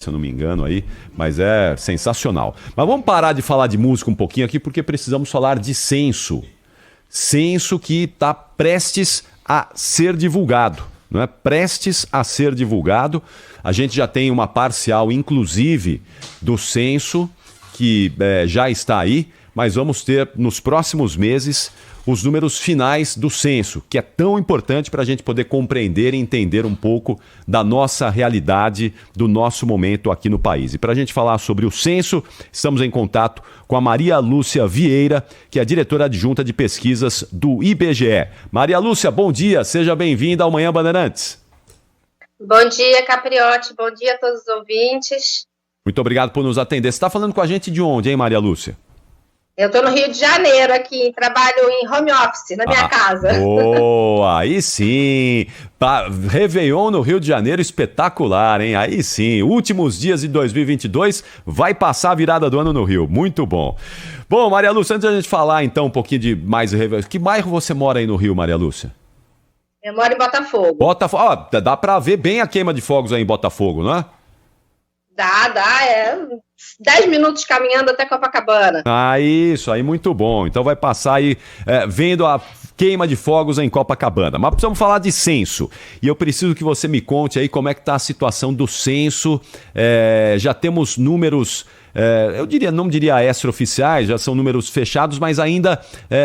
se eu não me engano aí, mas é sensacional. Mas vamos parar de falar de música um pouquinho aqui, porque precisamos falar de censo. Censo que está prestes a ser divulgado, não é? Prestes a ser divulgado. A gente já tem uma parcial, inclusive, do censo, que já está aí, mas vamos ter nos próximos meses os números finais do censo, que é tão importante para a gente poder compreender e entender um pouco da nossa realidade, do nosso momento aqui no país. E para a gente falar sobre o censo, estamos em contato com a Maria Lúcia Vieira, que é diretora adjunta de pesquisas do IBGE. Maria Lúcia, bom dia, seja bem-vinda ao Manhã Bandeirantes. Bom dia, Capriotti, bom dia a todos os ouvintes. Muito obrigado por nos atender. Você está falando com a gente de onde, hein, Maria Lúcia? Eu estou no Rio de Janeiro aqui, trabalho em home office, na minha casa. Boa, aí sim. Réveillon no Rio de Janeiro, espetacular, hein? Aí sim, últimos dias de 2022, vai passar a virada do ano no Rio, muito bom. Bom, Maria Lúcia, antes de a gente falar então um pouquinho de mais Réveillon, que bairro você mora aí no Rio, Maria Lúcia? Eu moro em Botafogo. Botafogo, dá pra ver bem a queima de fogos aí em Botafogo, não é? Dá, 10 minutos caminhando até Copacabana. Isso aí, muito bom. Então vai passar aí vendo a queima de fogos em Copacabana. Mas precisamos falar de censo. E eu preciso que você me conte aí como é que está a situação do censo. Já temos números, não diria extraoficiais, já são números fechados, mas ainda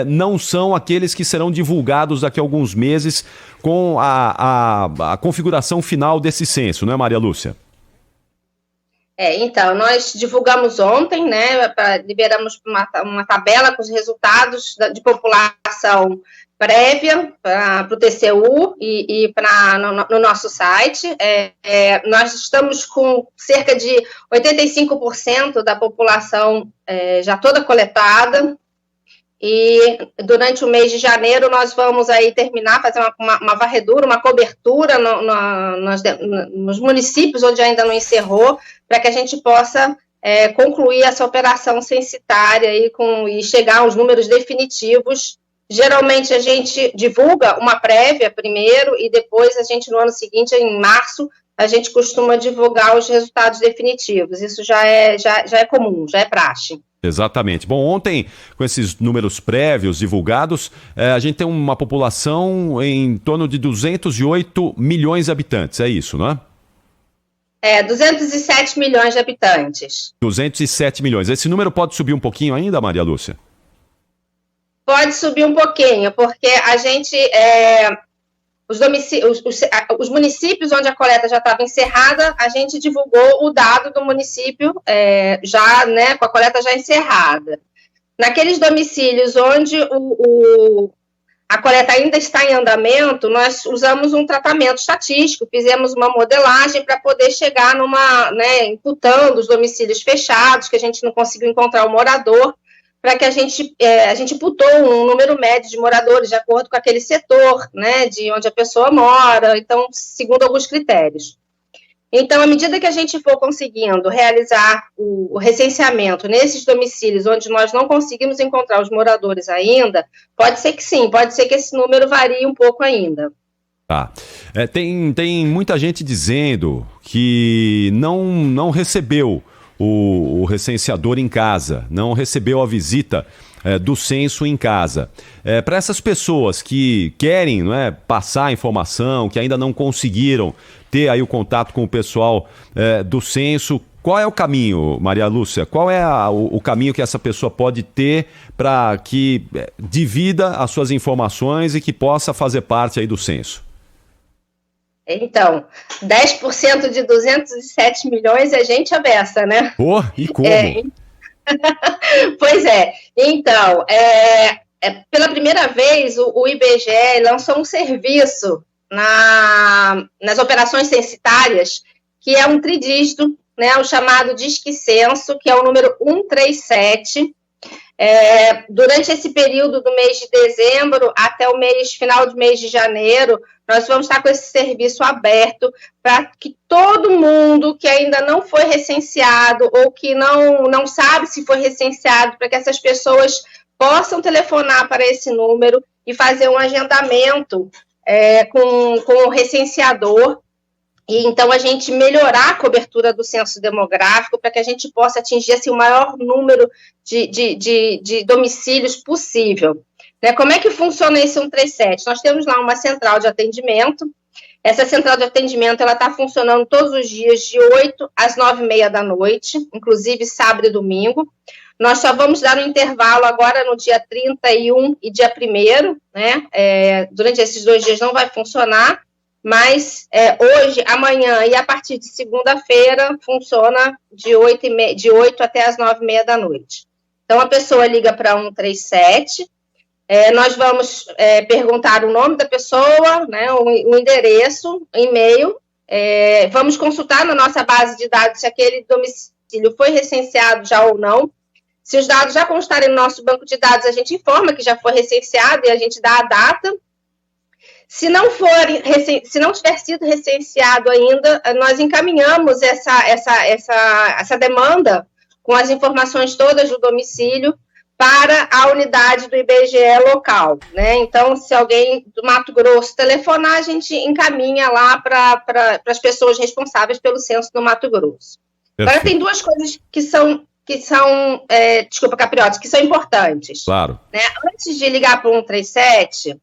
não são aqueles que serão divulgados daqui a alguns meses com a configuração final desse censo, não é, Maria Lúcia? Então, nós divulgamos ontem, né, liberamos uma tabela com os resultados de população prévia para o TCU e no nosso site. Nós estamos com cerca de 85% da população já toda coletada, e durante o mês de janeiro nós vamos aí terminar, fazer uma varredura, uma cobertura nos municípios onde ainda não encerrou, para que a gente possa concluir essa operação censitária e chegar aos números definitivos. Geralmente a gente divulga uma prévia primeiro e depois a gente, no ano seguinte, em março, a gente costuma divulgar os resultados definitivos. Isso já é comum, já é praxe. Exatamente. Bom, ontem, com esses números prévios divulgados, a gente tem uma população em torno de 208 milhões de habitantes, é isso, não é? 207 milhões de habitantes. 207 milhões. Esse número pode subir um pouquinho ainda, Maria Lúcia? Pode subir um pouquinho, porque a gente... Os municípios onde a coleta já estava encerrada, a gente divulgou o dado do município já, né, com a coleta já encerrada. Naqueles domicílios onde a coleta ainda está em andamento, nós usamos um tratamento estatístico, fizemos uma modelagem para poder chegar imputando os domicílios fechados, que a gente não conseguiu encontrar o morador, para que a gente imputou um número médio de moradores de acordo com aquele setor, né, de onde a pessoa mora, então, segundo alguns critérios. Então, à medida que a gente for conseguindo realizar o recenseamento nesses domicílios onde nós não conseguimos encontrar os moradores ainda, pode ser que sim, pode ser que esse número varie um pouco ainda. Tá. Tem muita gente dizendo que não recebeu o recenseador em casa, não recebeu a visita do censo em casa. Para essas pessoas que querem, não é, passar a informação, que ainda não conseguiram ter aí o contato com o pessoal do censo, qual é o caminho, Maria Lúcia? Qual é o caminho que essa pessoa pode ter para que divida as suas informações e que possa fazer parte aí do censo? Então, 10% de 207 milhões é gente à beça, né? Pô, e como? Pois é. Então, pela primeira vez, o IBGE lançou um serviço nas operações censitárias, que é um tridígito, né, o chamado Disque Censo, que é o número 137. Durante esse período do mês de dezembro até o final do mês de janeiro, nós vamos estar com esse serviço aberto para que todo mundo que ainda não foi recenseado ou que não sabe se foi recenseado, para que essas pessoas possam telefonar para esse número e fazer um agendamento com o recenseador E então a gente melhorar a cobertura do censo demográfico para que a gente possa atingir assim, o maior número de domicílios possível. Né? Como é que funciona esse 137? Nós temos lá uma central de atendimento. Essa central de atendimento está funcionando todos os dias de 8 às 9h30 da noite, inclusive sábado e domingo. Nós só vamos dar um intervalo agora no dia 31 e dia 1º, né? Durante esses 2 dias não vai funcionar, mas hoje, amanhã e a partir de segunda-feira funciona de 8 até as 9h30 da noite. Então, a pessoa liga para 137, nós vamos perguntar o nome da pessoa, né, o endereço, o e-mail, vamos consultar na nossa base de dados se aquele domicílio foi recenseado já ou não. Se os dados já constarem no nosso banco de dados, a gente informa que já foi recenseado e a gente dá a data. Se não tiver sido recenseado ainda, nós encaminhamos essa demanda com as informações todas do domicílio para a unidade do IBGE local, né? Então, se alguém do Mato Grosso telefonar, a gente encaminha lá para as pessoas responsáveis pelo censo do Mato Grosso. Agora, tem 2 coisas que são desculpa, Capriotti, que são importantes. Claro. Né? Antes de ligar para o 137,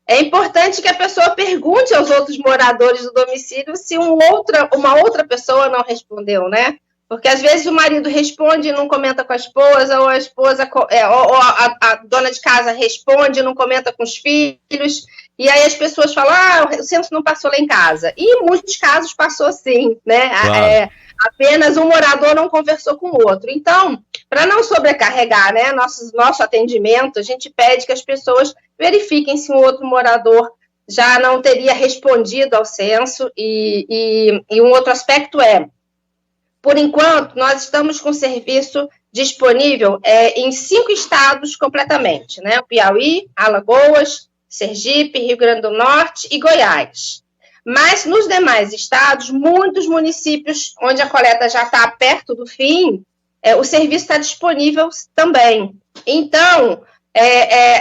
é importante que a pessoa pergunte aos outros moradores do domicílio se uma outra pessoa não respondeu, né? Porque às vezes o marido responde e não comenta com a esposa, ou a esposa, ou a dona de casa responde e não comenta com os filhos, e aí as pessoas falam, o censo não passou lá em casa. E em muitos casos passou sim, né? Claro. Apenas um morador não conversou com o outro. Então, para não sobrecarregar, né, nosso atendimento, a gente pede que as pessoas verifiquem se um outro morador já não teria respondido ao censo. E um outro aspecto por enquanto, nós estamos com o serviço disponível em 5 estados completamente, né? Piauí, Alagoas, Sergipe, Rio Grande do Norte e Goiás. Mas nos demais estados, muitos municípios onde a coleta já está perto do fim, o serviço está disponível também. Então,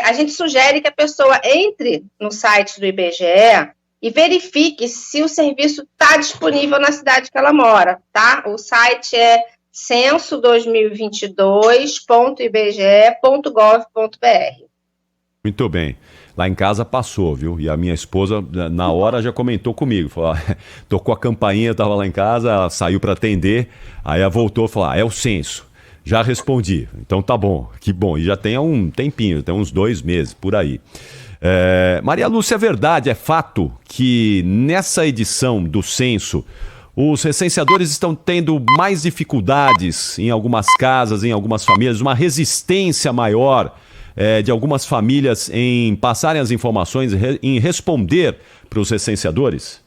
a gente sugere que a pessoa entre no site do IBGE e verifique se o serviço está disponível na cidade que ela mora, tá? O site é censo2022.ibge.gov.br. Muito bem. Lá em casa passou, viu? E a minha esposa, na hora, já comentou comigo. Falou, tocou a campainha, estava lá em casa, ela saiu para atender, aí ela voltou e falou, é o censo. Já respondi. Então tá bom, que bom. E já tem um tempinho, tem uns 2 meses, por aí. Maria Lúcia, é verdade, é fato que nessa edição do censo, os recenseadores estão tendo mais dificuldades em algumas casas, em algumas famílias, uma resistência maior de algumas famílias em passarem as informações, em responder para os recenseadores?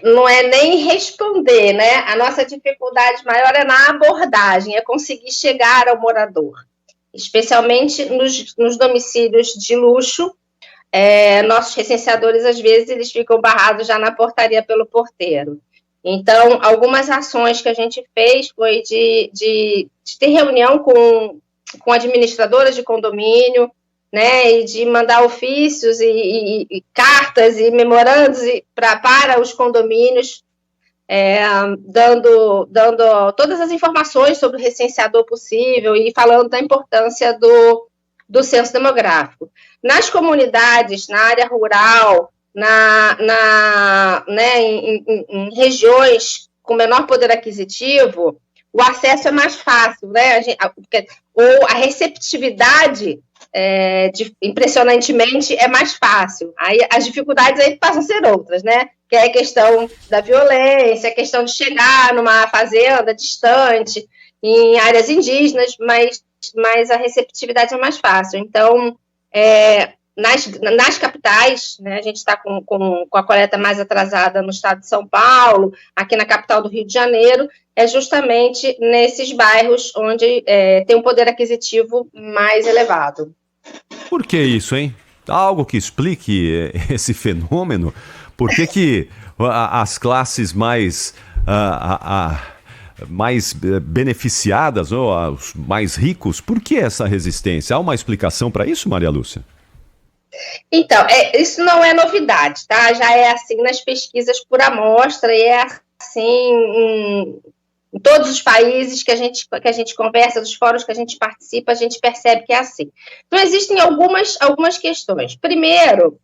Não é nem responder, né? A nossa dificuldade maior é na abordagem, é conseguir chegar ao morador, especialmente nos domicílios de luxo. Nossos recenseadores, às vezes, eles ficam barrados já na portaria pelo porteiro. Então, algumas ações que a gente fez foi de ter reunião com administradoras de condomínio, né, e de mandar ofícios e cartas e memorandos para os condomínios, dando todas as informações sobre o recenseador possível e falando da importância do censo demográfico. Nas comunidades, na área rural, em regiões com menor poder aquisitivo, o acesso é mais fácil, né? Ou a receptividade, impressionantemente, é mais fácil. Aí as dificuldades aí passam a ser outras, né? Que é a questão da violência, a questão de chegar numa fazenda distante, em áreas indígenas, mas a receptividade é mais fácil. Então, nas capitais, né, a gente está com a coleta mais atrasada no estado de São Paulo, aqui na capital do Rio de Janeiro, é justamente nesses bairros onde tem um poder aquisitivo mais elevado. Por que isso, hein? Algo que explique esse fenômeno? Por que as classes mais beneficiadas, ou os mais ricos, por que essa resistência? Há uma explicação para isso, Maria Lúcia? Então, isso não é novidade, tá? Já é assim nas pesquisas por amostra e é assim em todos os países que a gente conversa, dos fóruns que a gente participa, a gente percebe que é assim. Então, existem algumas questões. Primeiro,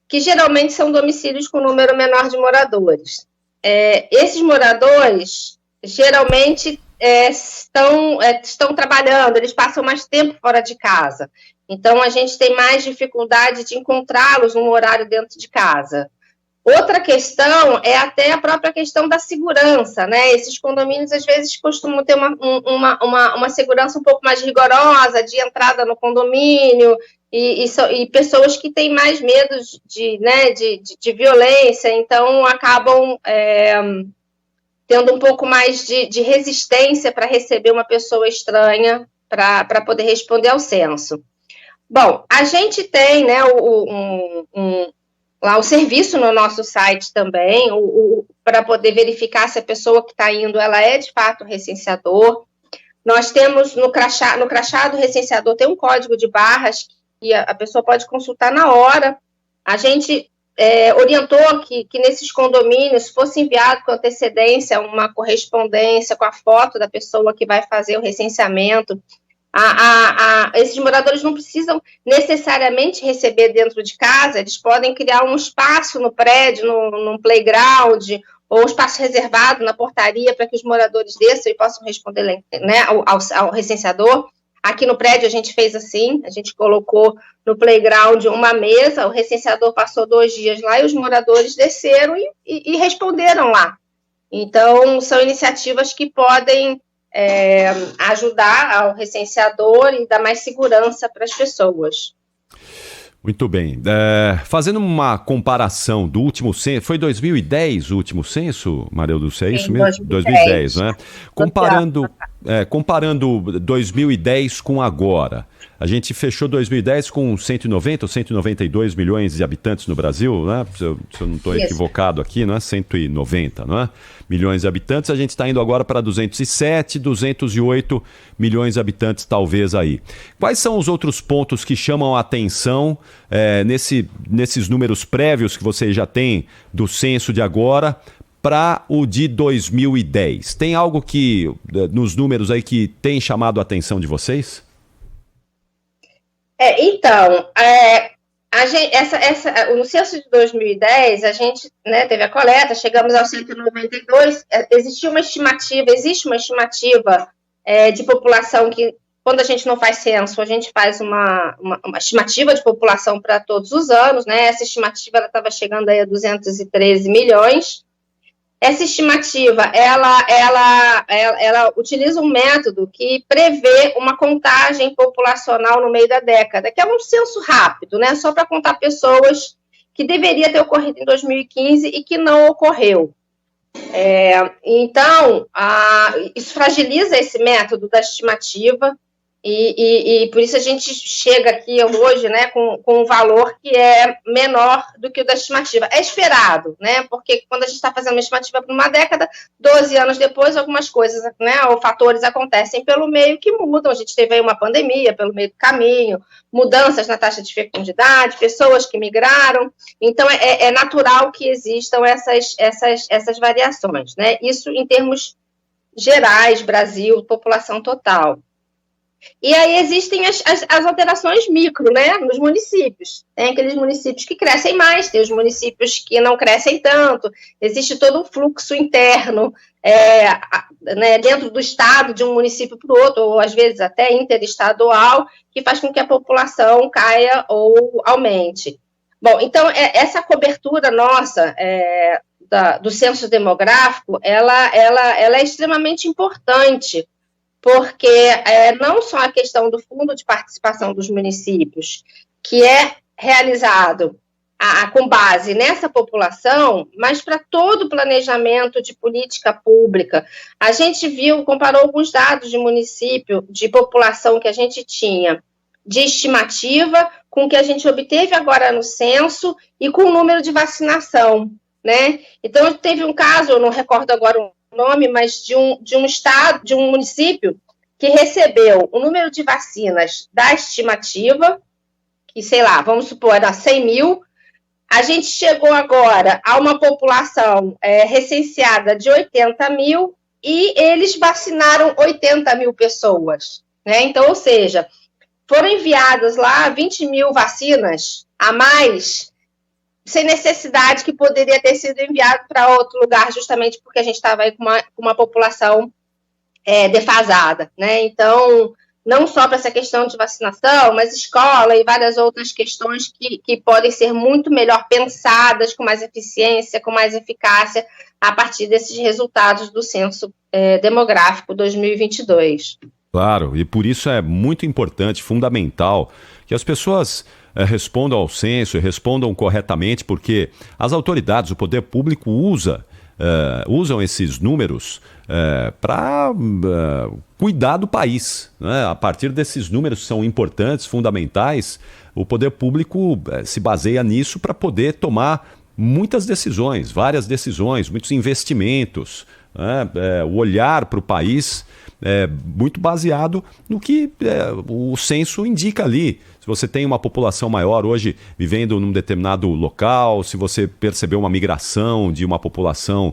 que geralmente são domicílios com número menor de moradores. Esses moradores, geralmente, estão trabalhando, eles passam mais tempo fora de casa. Então, a gente tem mais dificuldade de encontrá-los num horário dentro de casa. Outra questão é até a própria questão da segurança, né? Esses condomínios, às vezes, costumam ter uma segurança um pouco mais rigorosa de entrada no condomínio e pessoas que têm mais medo de violência, então acabam tendo um pouco mais de resistência para receber uma pessoa estranha para poder responder ao censo. Bom, a gente tem, né, lá o serviço no nosso site também, para poder verificar se a pessoa que está indo, ela é de fato recenseador. Nós temos no crachá do recenseador tem um código de barras que a pessoa pode consultar na hora. A gente orientou que nesses condomínios fosse enviado com antecedência uma correspondência com a foto da pessoa que vai fazer o recenseamento. Esses moradores não precisam necessariamente receber dentro de casa, eles podem criar um espaço no prédio, num playground, ou um espaço reservado na portaria para que os moradores desçam e possam responder, né, ao recenseador. Aqui no prédio a gente fez assim, a gente colocou no playground uma mesa, o recenseador passou 2 dias lá e os moradores desceram e responderam lá. Então, são iniciativas que podem ajudar ao recenseador e dar mais segurança para as pessoas. Muito bem. Fazendo uma comparação do último censo, foi 2010 o último censo, Maria Dulce, é isso mesmo? 2010, né? Comparando 2010 com agora, a gente fechou 2010 com 190 ou 192 milhões de habitantes no Brasil, né? Se eu não estou equivocado aqui, não é? 190, não é? Milhões de habitantes, a gente está indo agora para 207, 208 milhões de habitantes talvez aí. Quais são os outros pontos que chamam a atenção nesses números prévios que você já tem do censo de agora para o de 2010? Tem algo que, nos números aí, que tem chamado a atenção de vocês? No censo de 2010, a gente, né, teve a coleta, chegamos aos 192, existe uma estimativa de população que, quando a gente não faz censo, a gente faz uma estimativa de população para todos os anos, né? Essa estimativa estava chegando aí a 213 milhões. Essa estimativa, ela utiliza um método que prevê uma contagem populacional no meio da década, que é um censo rápido, né? Só para contar pessoas que deveria ter ocorrido em 2015 e que não ocorreu. Então, isso fragiliza esse método da estimativa e por isso a gente chega aqui hoje, né, com um valor que é menor do que o da estimativa. É esperado, né, porque quando a gente está fazendo uma estimativa por uma década, 12 anos depois, algumas coisas, né, ou fatores acontecem pelo meio que mudam. A gente teve aí uma pandemia pelo meio do caminho, mudanças na taxa de fecundidade, pessoas que migraram. Então, é natural que existam essas variações, né? Isso em termos gerais, Brasil, população total. E aí existem as alterações micro, né, nos municípios. Tem aqueles municípios que crescem mais, tem os municípios que não crescem tanto, existe todo um fluxo interno né, dentro do estado, de um município para o outro, ou às vezes até interestadual, que faz com que a população caia ou aumente. Bom, então, essa cobertura nossa do censo demográfico, ela é extremamente importante, porque não só a questão do fundo de participação dos municípios, que é realizado com base nessa população, mas para todo o planejamento de política pública. A gente comparou alguns dados de município, de população que a gente tinha, de estimativa, com o que a gente obteve agora no censo e com o número de vacinação, né? Então, teve um caso, eu não recordo agora o nome, mas de um estado, de um município que recebeu o número de vacinas da estimativa, que, sei lá, vamos supor, era 100 mil, a gente chegou agora a uma população recenseada de 80 mil e eles vacinaram 80 mil pessoas, né? Então, ou seja, foram enviadas lá 20 mil vacinas a mais, sem necessidade que poderia ter sido enviado para outro lugar, justamente porque a gente estava aí com uma população defasada, né? Então, não só para essa questão de vacinação, mas escola e várias outras questões que podem ser muito melhor pensadas, com mais eficiência, com mais eficácia, a partir desses resultados do Censo Demográfico 2022. Claro, e por isso é muito importante, fundamental, que as pessoas respondam ao censo e respondam corretamente, porque as autoridades, o poder público usam esses números para cuidar do país, né? A partir desses números que são importantes, fundamentais, o poder público se baseia nisso para poder tomar muitas decisões, várias decisões, muitos investimentos, né? O olhar para o país muito baseado no que o censo indica ali. Se você tem uma população maior hoje vivendo num determinado local, se você percebeu uma migração de uma população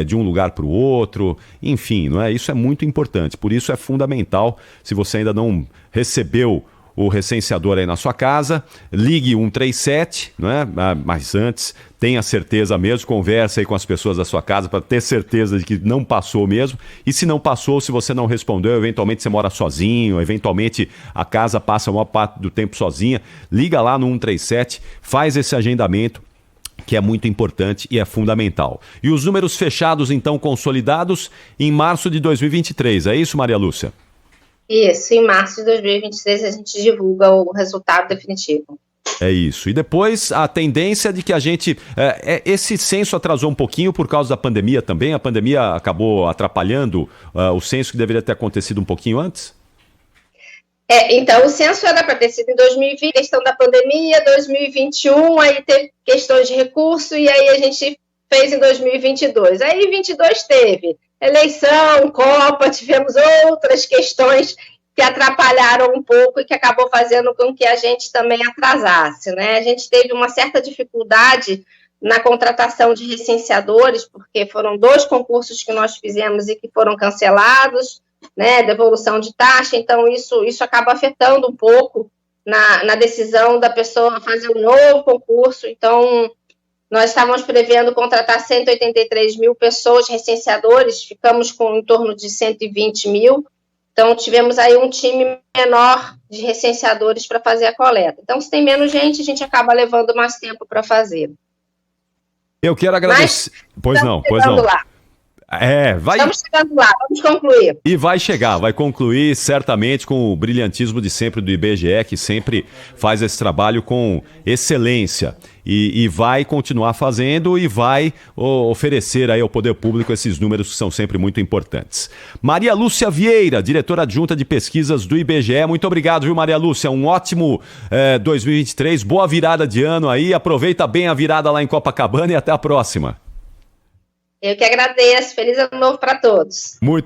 de um lugar para o outro, enfim, não é? Isso é muito importante. Por isso é fundamental, se você ainda não recebeu o recenseador aí na sua casa, ligue 137, né? Mas antes, tenha certeza mesmo, converse aí com as pessoas da sua casa para ter certeza de que não passou mesmo. E se não passou, se você não respondeu, eventualmente você mora sozinho, eventualmente a casa passa a maior parte do tempo sozinha, liga lá no 137, faz esse agendamento, que é muito importante e é fundamental. E os números fechados, então, consolidados em março de 2023, é isso, Maria Lúcia? Isso, em março de 2023 a gente divulga o resultado definitivo. É isso. E depois a tendência de que a gente... esse censo atrasou um pouquinho por causa da pandemia também. A pandemia acabou atrapalhando o censo que deveria ter acontecido um pouquinho antes? Então, o censo era para ter sido em 2020, questão da pandemia, 2021, aí teve questões de recurso, e aí a gente fez em 2022. Aí em 2022 teve eleição, Copa, tivemos outras questões que atrapalharam um pouco e que acabou fazendo com que a gente também atrasasse, né? A gente teve uma certa dificuldade na contratação de recenseadores, porque foram 2 concursos que nós fizemos e que foram cancelados, né? Devolução de taxa, então isso acaba afetando um pouco na decisão da pessoa fazer um novo concurso. Então, nós estávamos prevendo contratar 183 mil pessoas, recenseadores, ficamos com em torno de 120 mil, então tivemos aí um time menor de recenseadores para fazer a coleta. Então, se tem menos gente, a gente acaba levando mais tempo para fazer. Eu quero agradecer... Pois não. Lá. Estamos chegando lá, vamos concluir. E vai concluir certamente com o brilhantismo de sempre do IBGE, que sempre faz esse trabalho com excelência. E vai continuar fazendo e vai oferecer aí ao poder público esses números que são sempre muito importantes. Maria Lúcia Vieira, diretora adjunta de pesquisas do IBGE, muito obrigado, viu, Maria Lúcia? Um ótimo 2023, boa virada de ano aí, aproveita bem a virada lá em Copacabana e até a próxima. Eu que agradeço, feliz ano novo para todos. Muito